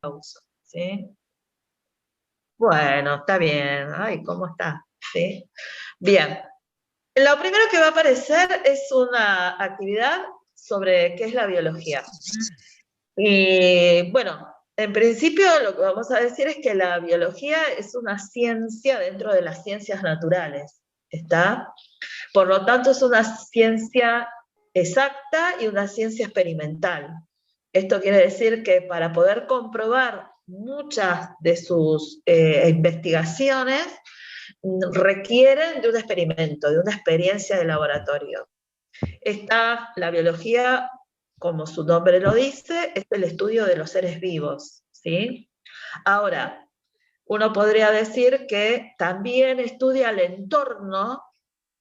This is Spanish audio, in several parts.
uso, ¿sí? Bueno, está bien. Ay, ¿cómo está? ¿Sí? Bien. Lo primero que va a aparecer es una actividad sobre qué es la biología. Y bueno, en principio lo que vamos a decir es que la biología es una ciencia dentro de las ciencias naturales, ¿está? Por lo tanto, es una ciencia exacta y una ciencia experimental. Esto quiere decir que para poder comprobar muchas de sus investigaciones requieren de un experimento, de una experiencia de laboratorio. La biología, como su nombre lo dice, es el estudio de los seres vivos, ¿sí? Ahora, uno podría decir que también estudia el entorno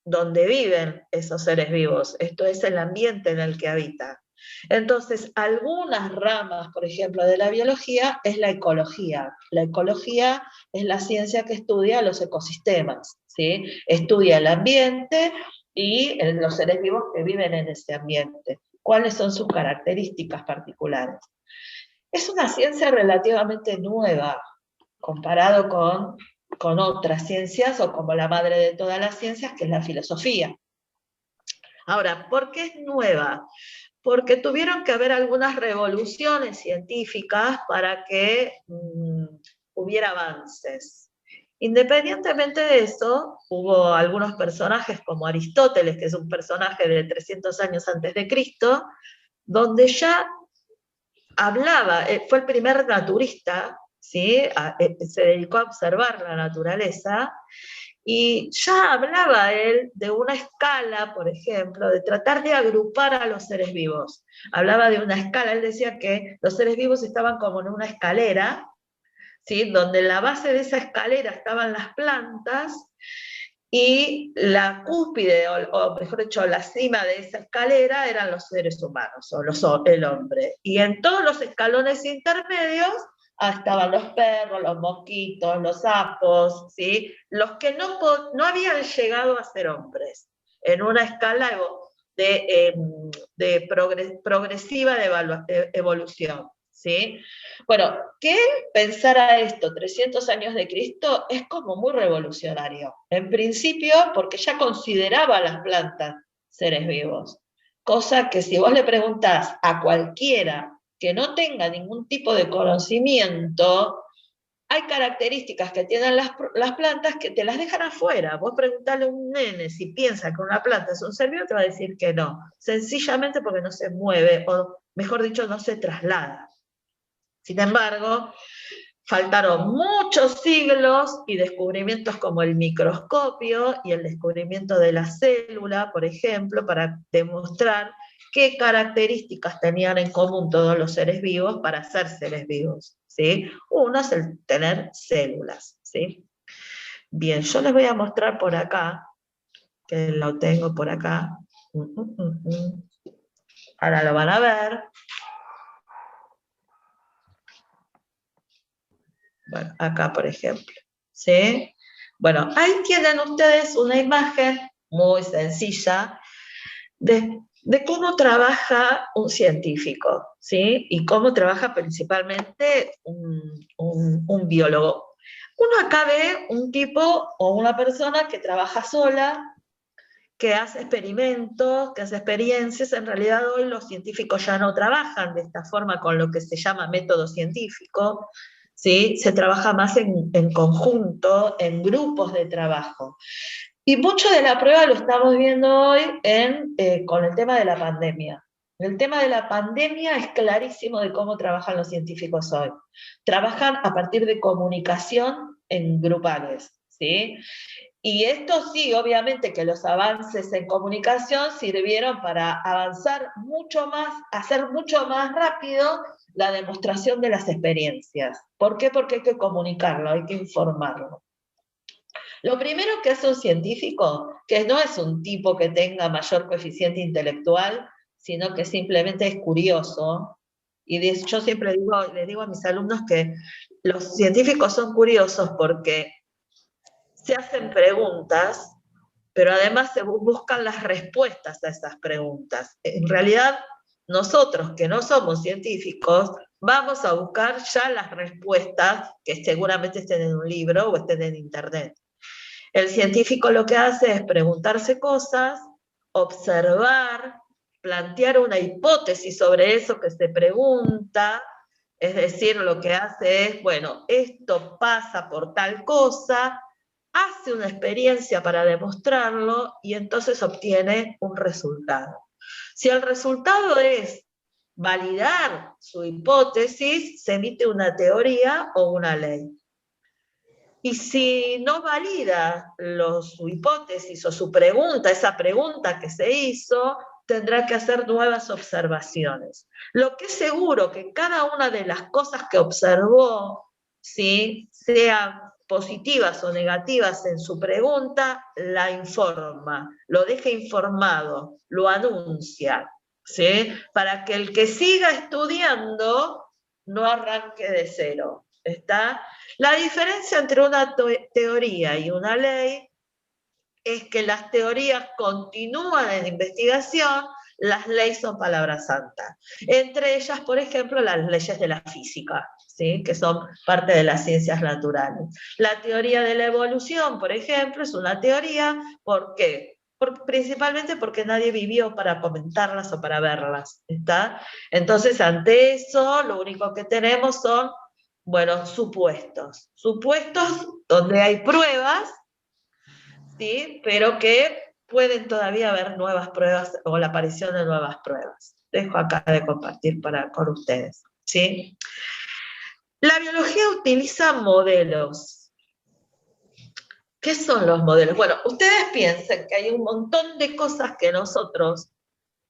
donde viven esos seres vivos, esto es el ambiente en el que habitan. Entonces, algunas ramas, por ejemplo, de la biología es la ecología. La ecología es la ciencia que estudia los ecosistemas, ¿sí? Estudia el ambiente y los seres vivos que viven en ese ambiente. ¿Cuáles son sus características particulares? Es una ciencia relativamente nueva comparado con otras ciencias o como la madre de todas las ciencias, que es la filosofía. Ahora, ¿por qué es nueva? Porque tuvieron que haber algunas revoluciones científicas para que hubiera avances. Independientemente de eso, hubo algunos personajes como Aristóteles, que es un personaje de 300 años antes de Cristo, donde ya hablaba, fue el primer naturista, ¿sí? Se dedicó a observar la naturaleza, y ya hablaba él de una escala, por ejemplo, de tratar de agrupar a los seres vivos. Hablaba de una escala, él decía que los seres vivos estaban como en una escalera, ¿sí? Donde en la base de esa escalera estaban las plantas, y la cúspide, o mejor dicho, la cima de esa escalera eran los seres humanos, el hombre. Y en todos los escalones intermedios estaban los perros, los mosquitos, los sapos, ¿sí? Los que no habían llegado a ser hombres, en una escala progresiva de evolución, ¿sí? Bueno, que él pensara esto 300 años de Cristo es como muy revolucionario. En principio, porque ya consideraba a las plantas seres vivos. Cosa que si vos le preguntás a cualquiera que no tenga ningún tipo de conocimiento, hay características que tienen las plantas que te las dejan afuera. Vos preguntarle a un nene si piensa que una planta es un ser vivo, te va a decir que no. Sencillamente porque no se mueve, o mejor dicho, no se traslada. Sin embargo, faltaron muchos siglos y descubrimientos como el microscopio y el descubrimiento de la célula, por ejemplo, para demostrar qué características tenían en común todos los seres vivos para ser seres vivos, ¿sí? Uno es el tener células, ¿sí? Bien, yo les voy a mostrar por acá, que lo tengo por acá. Ahora lo van a ver. Bueno, acá, por ejemplo, ¿sí? Bueno, ahí tienen ustedes una imagen muy sencilla de cómo trabaja un científico, ¿sí? Y cómo trabaja principalmente un biólogo. Uno acá ve un tipo o una persona que trabaja sola, que hace experimentos, que hace experiencias. En realidad hoy los científicos ya no trabajan de esta forma con lo que se llama método científico, ¿sí? Se trabaja más en conjunto, en grupos de trabajo. Y mucho de la prueba lo estamos viendo hoy con el tema de la pandemia. El tema de la pandemia es clarísimo de cómo trabajan los científicos hoy. Trabajan a partir de comunicación en grupales, ¿sí? Y esto sí, obviamente que los avances en comunicación sirvieron para avanzar mucho más, hacer mucho más rápido la demostración de las experiencias. ¿Por qué? Porque hay que comunicarlo, hay que informarlo. Lo primero que hace un científico, que no es un tipo que tenga mayor coeficiente intelectual, sino que simplemente es curioso, y yo siempre les digo a mis alumnos que los científicos son curiosos porque se hacen preguntas, pero además se buscan las respuestas a esas preguntas. En realidad, nosotros que no somos científicos, vamos a buscar ya las respuestas que seguramente estén en un libro o estén en internet. El científico lo que hace es preguntarse cosas, observar, plantear una hipótesis sobre eso que se pregunta, es decir, lo que hace es, bueno, esto pasa por tal cosa, hace una experiencia para demostrarlo y entonces obtiene un resultado. Si el resultado es validar su hipótesis, se emite una teoría o una ley. Y si no valida su hipótesis o su pregunta, esa pregunta que se hizo, tendrá que hacer nuevas observaciones. Lo que es seguro que cada una de las cosas que observó, ¿sí?, sean positivas o negativas en su pregunta, la informa, lo deja informado, lo anuncia, ¿sí?, para que el que siga estudiando no arranque de cero. ¿Está? La diferencia entre una teoría y una ley es que las teorías continúan en investigación, las leyes son palabras santas. Entre ellas, por ejemplo, las leyes de la física, ¿sí?, que son parte de las ciencias naturales. La teoría de la evolución, por ejemplo, es una teoría, ¿por qué? Principalmente porque nadie vivió para comentarlas o para verlas, ¿está? Entonces, ante eso, lo único que tenemos son, bueno, supuestos donde hay pruebas, ¿sí?, pero que pueden todavía haber nuevas pruebas o la aparición de nuevas pruebas. Dejo acá de compartir con ustedes, ¿sí? La biología utiliza modelos. ¿Qué son los modelos? Bueno, ustedes piensen que hay un montón de cosas que nosotros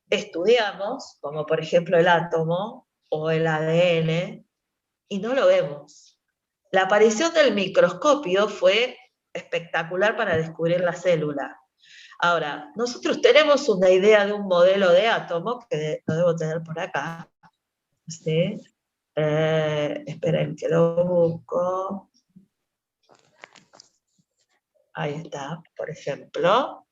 estudiamos, como por ejemplo el átomo o el ADN, y no lo vemos. La aparición del microscopio fue espectacular para descubrir la célula. Ahora, nosotros tenemos una idea de un modelo de átomo, que lo debo tener por acá, ¿sí? Esperen que lo busco. Ahí está, por ejemplo.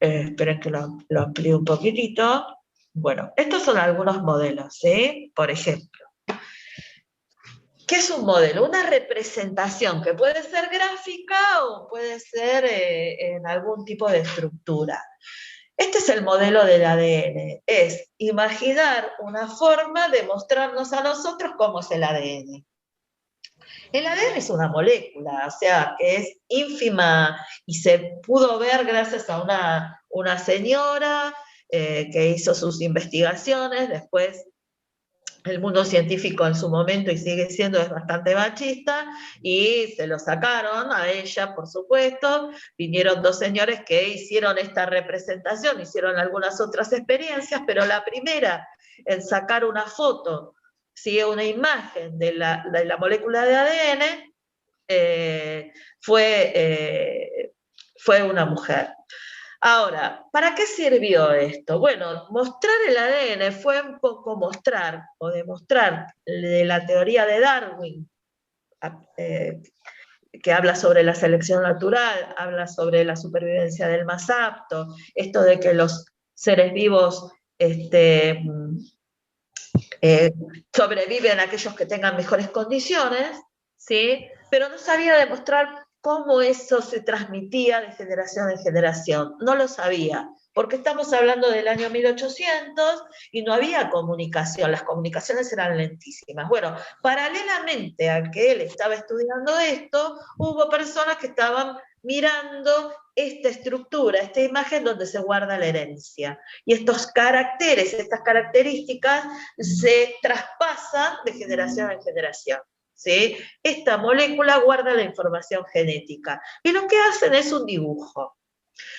Esperen que lo amplíe un poquitito. Bueno, estos son algunos modelos, ¿sí? Por ejemplo, ¿qué es un modelo? Una representación que puede ser gráfica o puede ser en algún tipo de estructura. Este es el modelo del ADN, es imaginar una forma de mostrarnos a nosotros cómo es el ADN. El ADN es una molécula, o sea, que es ínfima y se pudo ver gracias a una señora que hizo sus investigaciones. Después el mundo científico en su momento, y sigue siendo, es bastante machista, y se lo sacaron a ella, por supuesto. Vinieron dos señores que hicieron esta representación, hicieron algunas otras experiencias, pero la primera en sacar una foto, ¿sí?, una imagen de la molécula de ADN, fue una mujer. Ahora, ¿para qué sirvió esto? Bueno, mostrar el ADN fue un poco mostrar o demostrar de la teoría de Darwin, que habla sobre la selección natural, habla sobre la supervivencia del más apto, esto de que los seres vivos sobreviven aquellos que tengan mejores condiciones, ¿sí? Pero no sabía demostrar cómo eso se transmitía de generación en generación. No lo sabía, porque estamos hablando del año 1800 y no había comunicación, las comunicaciones eran lentísimas. Bueno, paralelamente a que él estaba estudiando esto, hubo personas que estaban mirando esta estructura, esta imagen donde se guarda la herencia. Y estos caracteres, estas características se traspasan de generación en generación, ¿sí? Esta molécula guarda la información genética y lo que hacen es un dibujo.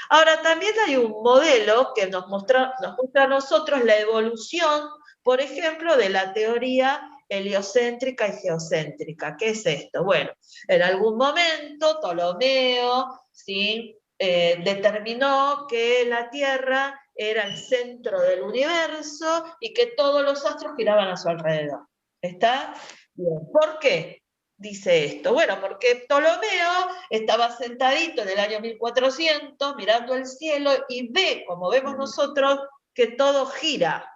Ahora, también hay un modelo que nos muestra a nosotros la evolución, por ejemplo, de la teoría heliocéntrica y geocéntrica. ¿Qué es esto? Bueno, en algún momento Ptolomeo, ¿sí?, determinó que la Tierra era el centro del universo y que todos los astros giraban a su alrededor. ¿Está? Bien. ¿Por qué dice esto? Bueno, porque Ptolomeo estaba sentadito en el año 1400 mirando el cielo y ve, como vemos nosotros, que todo gira.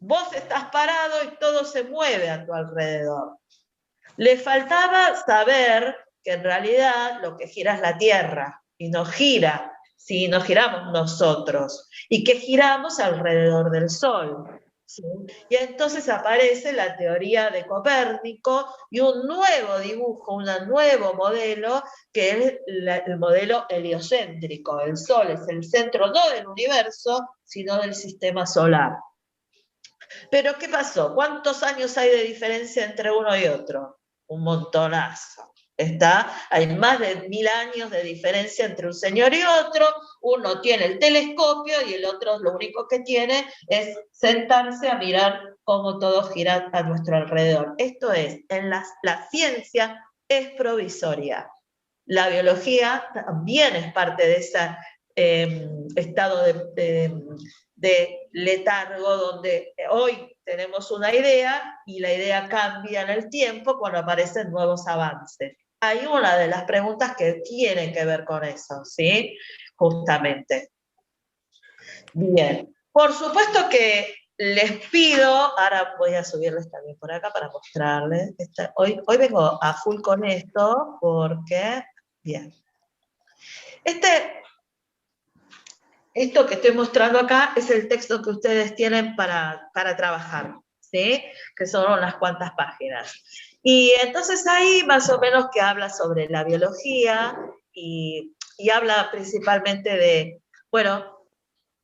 Vos estás parado y todo se mueve a tu alrededor. Le faltaba saber que en realidad lo que gira es la Tierra y no gira, si no giramos nosotros, y que giramos alrededor del Sol. ¿Sí? Y entonces aparece la teoría de Copérnico y un nuevo dibujo, un nuevo modelo, que es el modelo heliocéntrico. El Sol es el centro no del universo, sino del sistema solar. Pero ¿qué pasó? ¿Cuántos años hay de diferencia entre uno y otro? Un montonazo. Hay más de 1000 años de diferencia entre un señor y otro. Uno tiene el telescopio y el otro lo único que tiene es sentarse a mirar cómo todo gira a nuestro alrededor. Esto es, la ciencia es provisoria. La biología también es parte de ese estado de letargo donde hoy tenemos una idea y la idea cambia en el tiempo cuando aparecen nuevos avances. Hay una de las preguntas que tienen que ver con eso, ¿sí? Justamente. Bien. Por supuesto que les pido, ahora voy a subirles también por acá para mostrarles. Hoy vengo a full con esto porque, bien. Esto que estoy mostrando acá es el texto que ustedes tienen para trabajar, ¿sí? Que son unas cuantas páginas. Y entonces ahí más o menos que habla sobre la biología y habla principalmente de, bueno,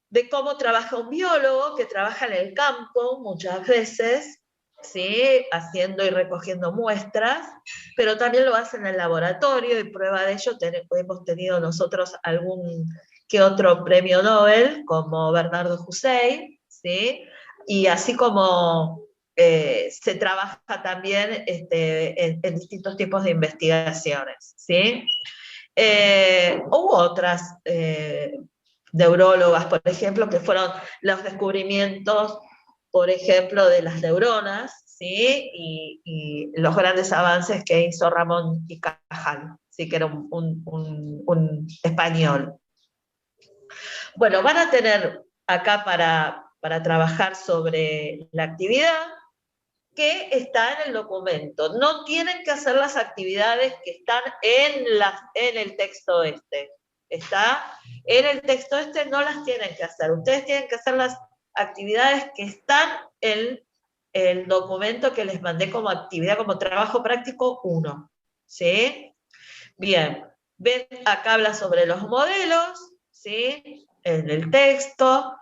de cómo trabaja un biólogo que trabaja en el campo muchas veces, ¿sí? Haciendo y recogiendo muestras, pero también lo hace en el laboratorio y prueba de ello hemos tenido nosotros algún que otro premio Nobel, como Bernardo Hussein, ¿sí? Y así como se trabaja también en distintos tipos de investigaciones, ¿sí? Hubo otras neurólogas, por ejemplo, que fueron los descubrimientos, por ejemplo, de las neuronas, ¿sí? Y los grandes avances que hizo Ramón y Cajal, ¿sí? Que era un español. Bueno, van a tener acá para trabajar sobre la actividad que está en el documento. No tienen que hacer las actividades que están en el texto este. Está en el texto este, no las tienen que hacer. Ustedes tienen que hacer las actividades que están en el documento que les mandé como actividad, como trabajo práctico 1. ¿Sí? Bien. Ven, acá habla sobre los modelos, ¿sí? En el texto.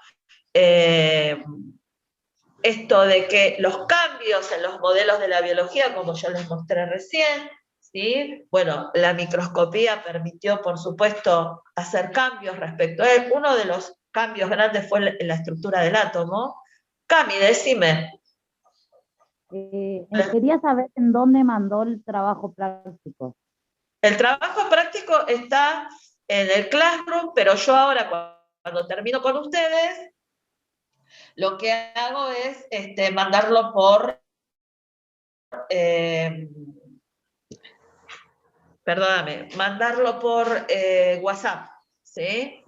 Esto de que los cambios en los modelos de la biología, como yo les mostré recién, ¿sí? Bueno, la microscopía permitió, por supuesto, hacer cambios respecto a él. Uno de los cambios grandes fue en la estructura del átomo. Cami, decime. Quería saber en dónde mandó el trabajo práctico. El trabajo práctico está en el Classroom, pero yo ahora, cuando termino con ustedes, lo que hago es mandarlo por perdóname, mandarlo por WhatsApp, ¿sí?